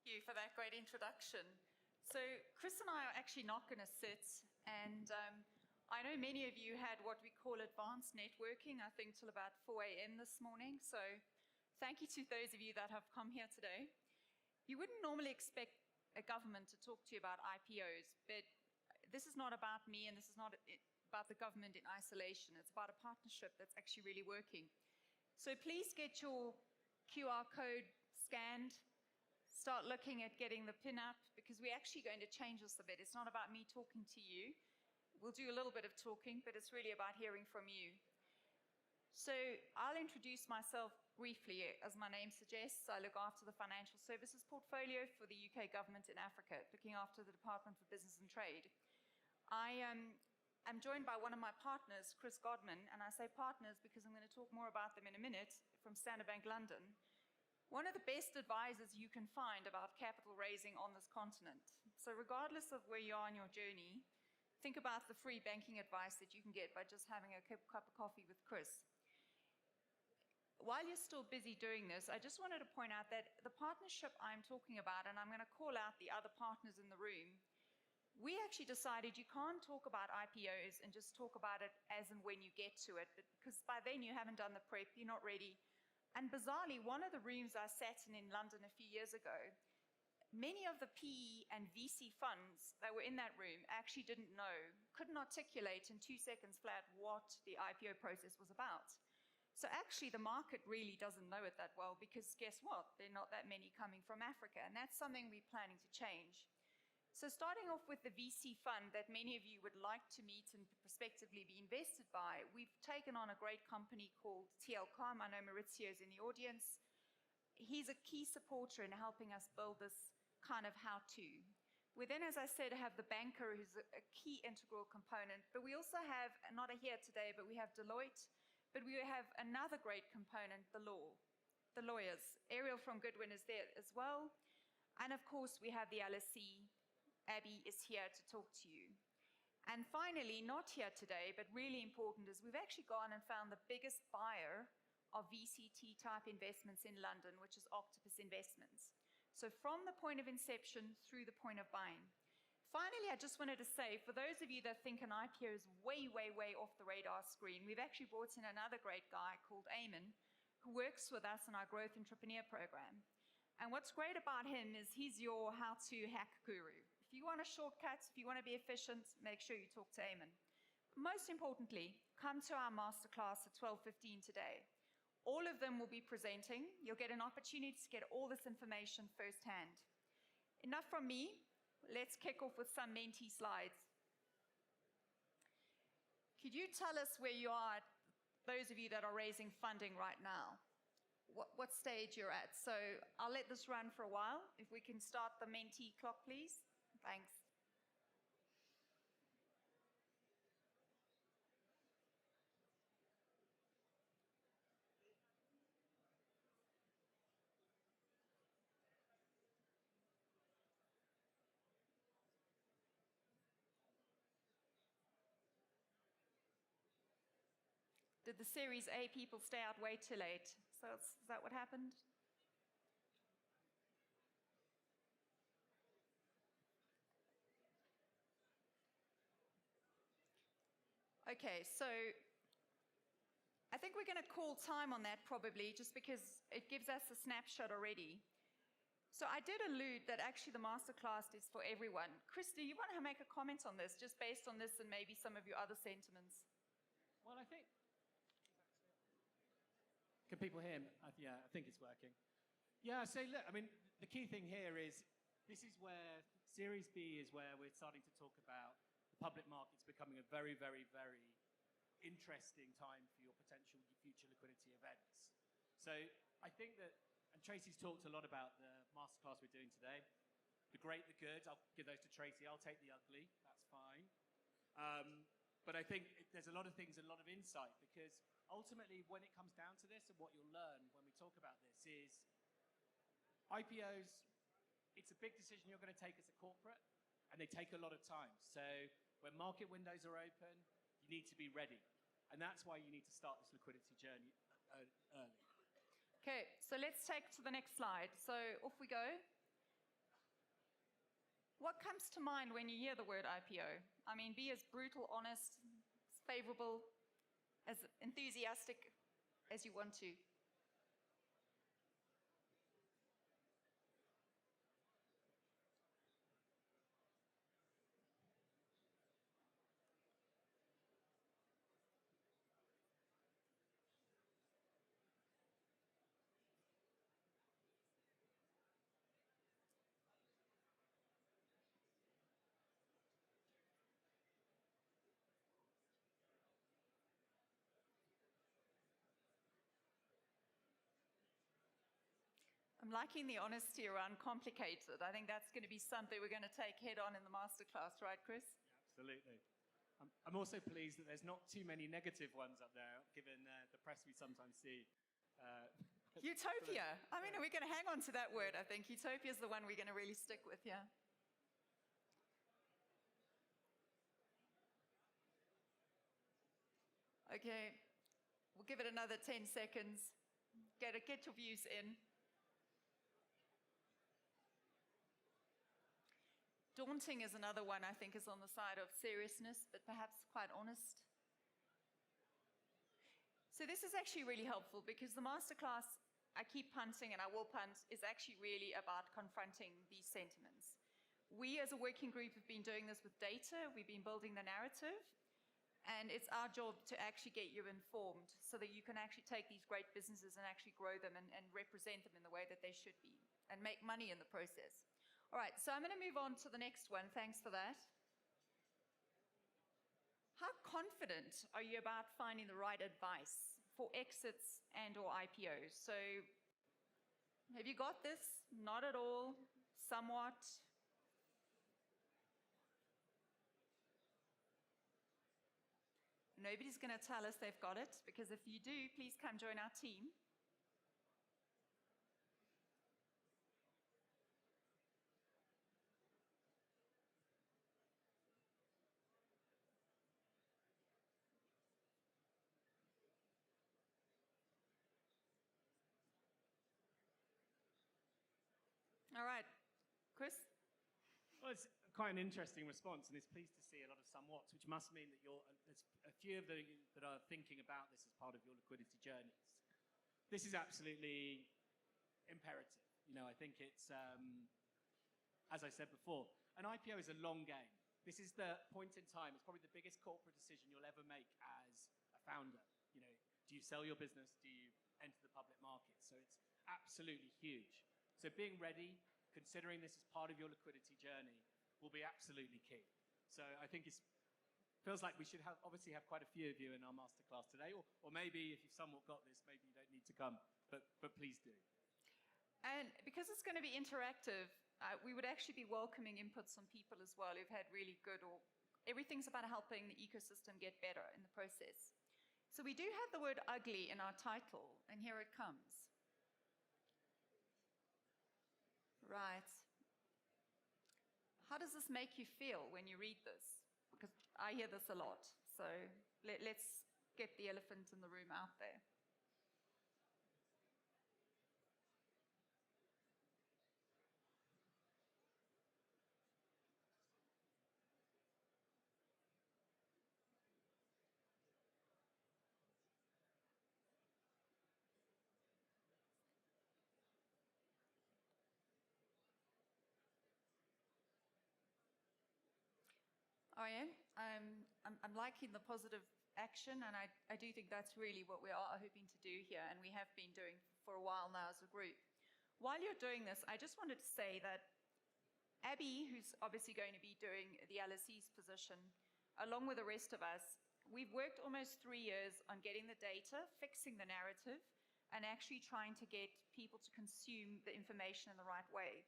Thank you for that great introduction. So Chris and I are actually not going to sit, and I know many of you had what we call advanced networking, I think till about 4 a.m. this morning. So thank you to those of you that have come here today. You wouldn't normally expect a government to talk to you about IPOs, but this is not about me, and this is not about the government in isolation. It's about a partnership that's actually really working. So please get your QR code scanned. Start looking at getting the pin up, because we're actually going to change this a bit. It's not about me talking to you. We'll do a little bit of talking, but it's really about hearing from you. So I'll introduce myself briefly. As my name suggests, I look after the financial services portfolio for the UK government in Africa, looking after the Department for Business and Trade. I am joined by one of my partners, Chris Godman, and I say partners because I'm going to talk more about them in a minute, from Standard Bank London. One of the best advisors you can find about capital raising on this continent. So regardless of where you are in your journey, think about the free banking advice that you can get by just having a cup of coffee with Chris. While you're still busy doing this, I just wanted to point out that the partnership I'm talking about, and I'm going to call out the other partners in the room, we actually decided you can't talk about IPOs and just talk about it as and when you get to it, because by then you haven't done the prep, you're not ready. And bizarrely, one of the rooms I sat in London a few years ago, many of the PE and VC funds that were in that room actually didn't know, couldn't articulate in 2 seconds flat what the IPO process was about. So actually the market really doesn't know it that well, because guess what? There are not that many coming from Africa, and that's something we're planning to change. So starting off with the VC fund that many of you would like to meet and prospectively be invested by, we've taken on a great company called TLCom. I know Maurizio's in the audience. He's a key supporter in helping us build this kind of how-to. We then, as I said, have the banker, who's a key integral component, but we also have, not here today, but we have Deloitte, but we have another great component, the lawyers. Ariel from Goodwin is there as well. And of course, we have the LSE. Abby is here to talk to you. And finally, not here today, but really important, is we've actually gone and found the biggest buyer of VCT type investments in London, which is Octopus Investments. So from the point of inception through the point of buying. Finally, I just wanted to say, for those of you that think an IPO is way, way, way off the radar screen, we've actually brought in another great guy called Eamon, who works with us in our Growth Entrepreneur Program. And what's great about him is he's your how-to hack guru. If you want a shortcut, if you want to be efficient, make sure you talk to Eamon. Most importantly, come to our masterclass at 12:15 today. All of them will be presenting. You'll get an opportunity to get all this information firsthand. Enough from me. Let's kick off with some mentee slides. Could you tell us where you are, those of you that are raising funding right now? What stage you're at? So I'll let this run for a while. If we can start the mentee clock, please. Thanks. Did the Series A people stay out way too late? So is that what happened? Okay, so I think we're going to call time on that probably, just because it gives us a snapshot already. So I did allude that actually the masterclass is for everyone. Chris, do you want to make a comment on this, just based on this and maybe some of your other sentiments? Well, I think... Can people hear me? Yeah, I think it's working. Yeah, so look, I mean, the key thing here is, this is where Series B is where we're starting to talk about the public markets becoming a very, very, very interesting time for your potential future liquidity events. So I think that, and Tracey's talked a lot about the masterclass we're doing today. The great, the good, I'll give those to Tracey. I'll take the ugly, that's fine. But I think there's a lot of things, a lot of insight, because ultimately when it comes down to this, and what you'll learn when we talk about this is IPOs, it's a big decision you're going to take as a corporate, and they take a lot of time. So when market windows are open, you need to be ready. And that's why you need to start this liquidity journey early. Okay, so let's take to the next slide. So off we go. What comes to mind when you hear the word IPO? I mean, be as brutal, honest, favorable, as enthusiastic as you want to. I'm liking the honesty around complicated. I think that's going to be something we're going to take head on in the masterclass, right, Chris? Absolutely. I'm also pleased that there's not too many negative ones up there, given the press we sometimes see. Utopia. I mean, we're going to hang on to that word, I think. Utopia is the one we're going to really stick with here. Okay, we'll give it another 10 seconds. Get your views in. Daunting is another one I think is on the side of seriousness, but perhaps quite honest. So this is actually really helpful because the masterclass, I keep punting and I will punt, is actually really about confronting these sentiments. We as a working group have been doing this with data, we've been building the narrative, and it's our job to actually get you informed so that you can actually take these great businesses and actually grow them and represent them in the way that they should be and make money in the process. All right, so I'm going to move on to the next one. Thanks for that. How confident are you about finding the right advice for exits and or IPOs? So have you got this? Not at all? Somewhat? Nobody's going to tell us they've got it, because if you do, please come join our team. All right, Chris? Well, it's quite an interesting response, and it's pleased to see a lot of somewhats, which must mean that there's a few of you that are thinking about this as part of your liquidity journeys. This is absolutely imperative. You know, I think it's, as I said before, an IPO is a long game. This is the point in time, it's probably the biggest corporate decision you'll ever make as a founder. You know, do you sell your business? Do you enter the public market? So it's absolutely huge. So being ready, considering this as part of your liquidity journey, will be absolutely key. So I think it feels like we should obviously have quite a few of you in our masterclass today, or maybe if you've somewhat got this, maybe you don't need to come, but please do. And because it's going to be interactive, we would actually be welcoming inputs from people as well who've had really good, or everything's about helping the ecosystem get better in the process. So we do have the word ugly in our title, and here it comes. Right. How does this make you feel when you read this? Because I hear this a lot. So let's get the elephant in the room out there. Oh yeah, I'm liking the positive action, and I do think that's really what we are hoping to do here, and we have been doing for a while now as a group. While you're doing this, I just wanted to say that Abby, who's obviously going to be doing the LSE's position, along with the rest of us, we've worked almost 3 years on getting the data, fixing the narrative, and actually trying to get people to consume the information in the right way.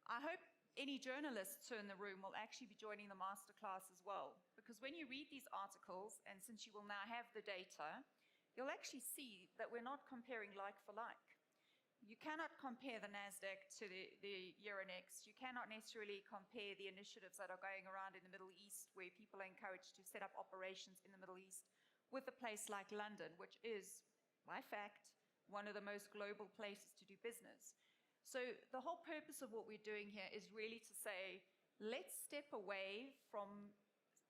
I hope any journalists who are in the room will actually be joining the masterclass as well, because when you read these articles, and since you will now have the data, you'll actually see that we're not comparing like for like. You cannot compare the NASDAQ to the Euronext. You cannot necessarily compare the initiatives that are going around in the Middle East, where people are encouraged to set up operations in the Middle East, with a place like London, which is, by fact, one of the most global places to do business. So the whole purpose of what we're doing here is really to say, let's step away from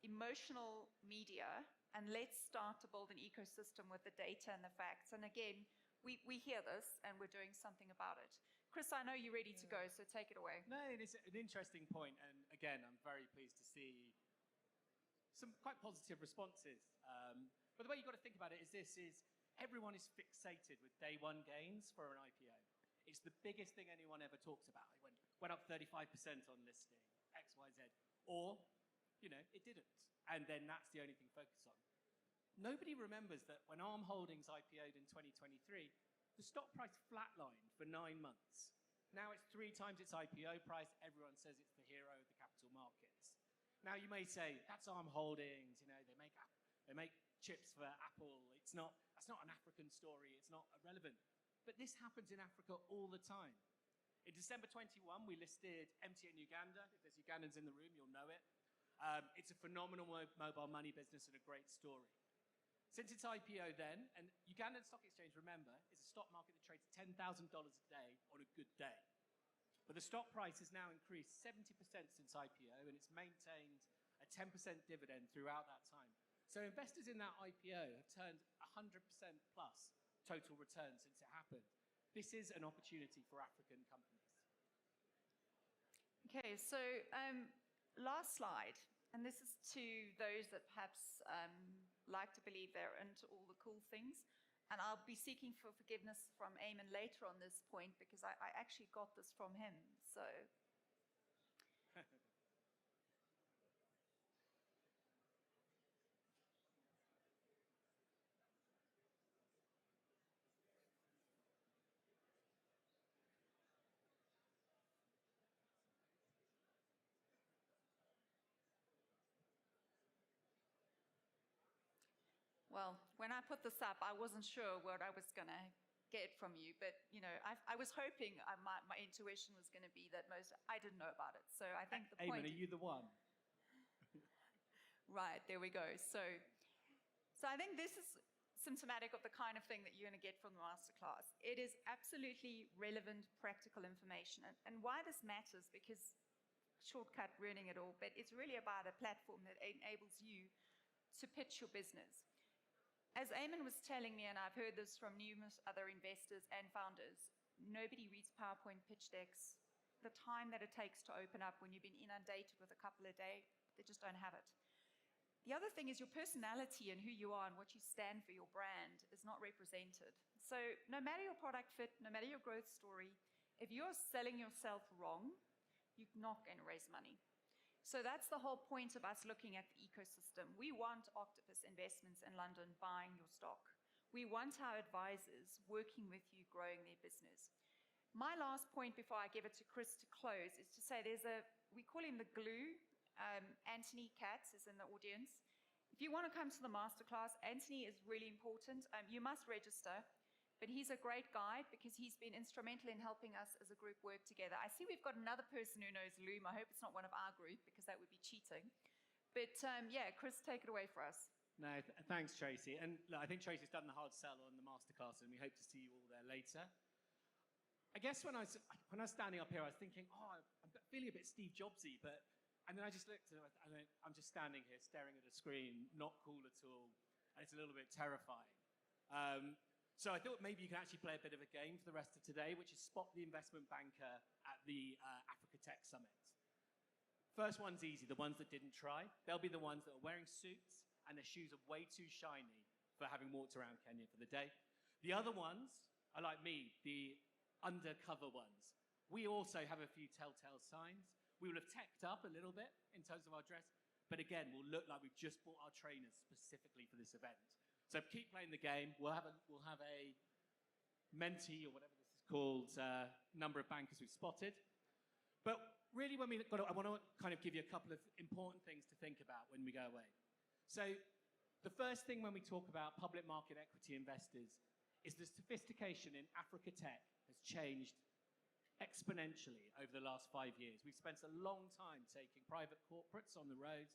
emotional media and let's start to build an ecosystem with the data and the facts. And again, we hear this and we're doing something about it. Chris, I know you're ready to go, so take it away. No, it's an interesting point, and again, I'm very pleased to see some quite positive responses. But the way you've got to think about it is everyone is fixated with day one gains for an IPO. It's the biggest thing anyone ever talks about. It went up 35% on listing, X, Y, Z. Or, it didn't. And then that's the only thing focused on. Nobody remembers that when ARM Holdings IPO'd in 2023, the stock price flatlined for 9 months. Now it's 3 times its IPO price. Everyone says it's the hero of the capital markets. Now you may say, that's ARM Holdings, they make chips for Apple. That's not an African story. It's not relevant. But this happens in Africa all the time. In December 21, we listed MTN Uganda. If there's Ugandans in the room, you'll know it. It's a phenomenal mobile money business and a great story. Since its IPO then, and Ugandan Stock Exchange, remember, is a stock market that trades $10,000 a day on a good day. But the stock price has now increased 70% since IPO, and it's maintained a 10% dividend throughout that time. So investors in that IPO have turned 100% plus total return since it happened. This is an opportunity for African companies. Okay, so last slide, and this is to those that perhaps like to believe they're into all the cool things. And I'll be seeking for forgiveness from Eamon later on this point because I actually got this from him. So. Well, when I put this up, I wasn't sure what I was going to get from you, but I was hoping my intuition was going to be that I didn't know about it. So I think the point. Eamon, are you the one? Right, there we go. So I think this is symptomatic of the kind of thing that you're going to get from the masterclass. It is absolutely relevant, practical information, and why this matters because shortcut ruining it all, but it's really about a platform that enables you to pitch your business. As Eamon was telling me, and I've heard this from numerous other investors and founders, nobody reads PowerPoint pitch decks. The time that it takes to open up when you've been inundated with a couple a day, they just don't have it. The other thing is your personality and who you are and what you stand for, your brand, is not represented. So no matter your product fit, no matter your growth story, if you're selling yourself wrong, you're not going to raise money. So that's the whole point of us looking at the ecosystem. We want Octopus Investments in London buying your stock. We want our advisors working with you, growing their business. My last point before I give it to Chris to close is to say we call him the glue. Anthony Katz is in the audience. If you want to come to the masterclass, Anthony is really important. You must register. But he's a great guide because he's been instrumental in helping us as a group work together. I see we've got another person who knows Loom. I hope it's not one of our group because that would be cheating. But Chris, take it away for us. No, thanks, Tracey. And look, I think Tracey's done the hard sell on the masterclass, and we hope to see you all there later. I guess when I was standing up here, I was thinking, I'm feeling a bit Steve Jobsy, and then I just looked and I'm just standing here staring at a screen, not cool at all, and it's a little bit terrifying. So I thought maybe you can actually play a bit of a game for the rest of today, which is spot the investment banker at the Africa Tech Summit. First one's easy, the ones that didn't try. They'll be the ones that are wearing suits and their shoes are way too shiny for having walked around Kenya for the day. The other ones are like me, the undercover ones. We also have a few telltale signs. We will have teched up a little bit in terms of our dress, but again, we'll look like we've just bought our trainers specifically for this event. So keep playing the game. We'll have a mentee, or whatever this is called, number of bankers we've spotted. But really, I want to kind of give you a couple of important things to think about when we go away. So the first thing when we talk about public market equity investors is the sophistication in Africa Tech has changed exponentially over the last 5 years. We've spent a long time taking private corporates on the road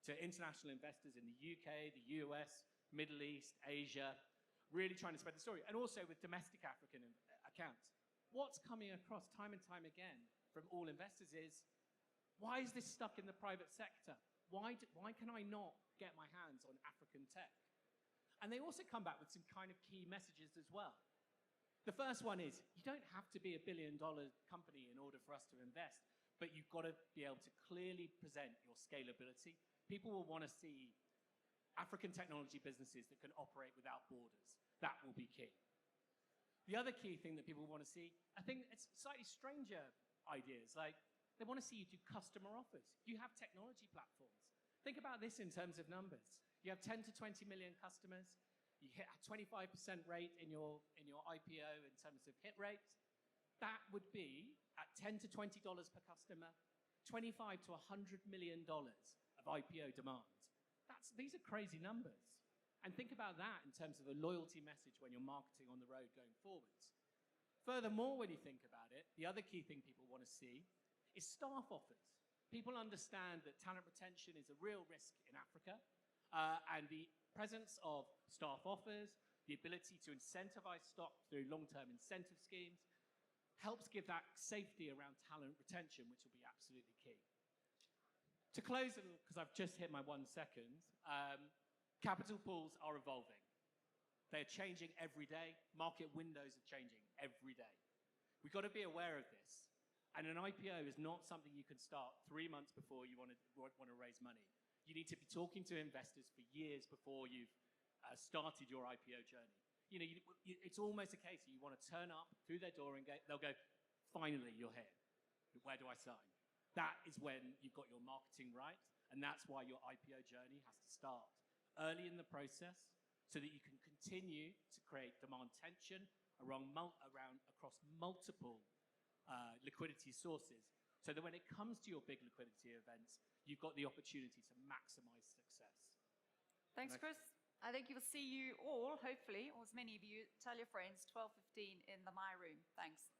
to international investors in the UK, the US, Middle East, Asia, really trying to spread the story, and also with domestic African accounts. What's coming across time and time again from all investors is Why is this stuck in the private sector? Why can I not get my hands on African tech? And they also come back with some kind of key messages as well. The first one is, you don't have to be a billion-dollar company in order for us to invest, but you've got to be able to clearly present your scalability. People will want to see African technology businesses that can operate without borders. That will be key. The other key thing that people want to see, I think it's slightly stranger ideas, like they want to see you do customer offers. You have technology platforms. Think about this in terms of numbers. You have 10 to 20 million customers. You hit a 25% rate in your IPO in terms of hit rate. That would be, at $10 to $20 per customer, $25 to $100 million of IPO demand. These are crazy numbers. And think about that in terms of a loyalty message when you're marketing on the road going forwards. Furthermore, when you think about it, the other key thing people want to see is staff offers. People understand that talent retention is a real risk in Africa, and the presence of staff offers, the ability to incentivize stock through long-term incentive schemes, helps give that safety around talent retention, which will be absolutely key. To close, because I've just hit my 1 second, capital pools are evolving. They're changing every day. Market windows are changing every day. We've got to be aware of this. And an IPO is not something you can start 3 months before you want to raise money. You need to be talking to investors for years before you've started your IPO journey. It's almost a case that you want to turn up through their door and they'll go, finally, you're here. Where do I sign? That is when you've got your marketing right, and that's why your IPO journey has to start early in the process so that you can continue to create demand tension across multiple liquidity sources, so that when it comes to your big liquidity events, you've got the opportunity to maximize success. Thanks, Chris. I think you will see you all, hopefully, or as many of you, tell your friends, 12:15 in the My Room. Thanks.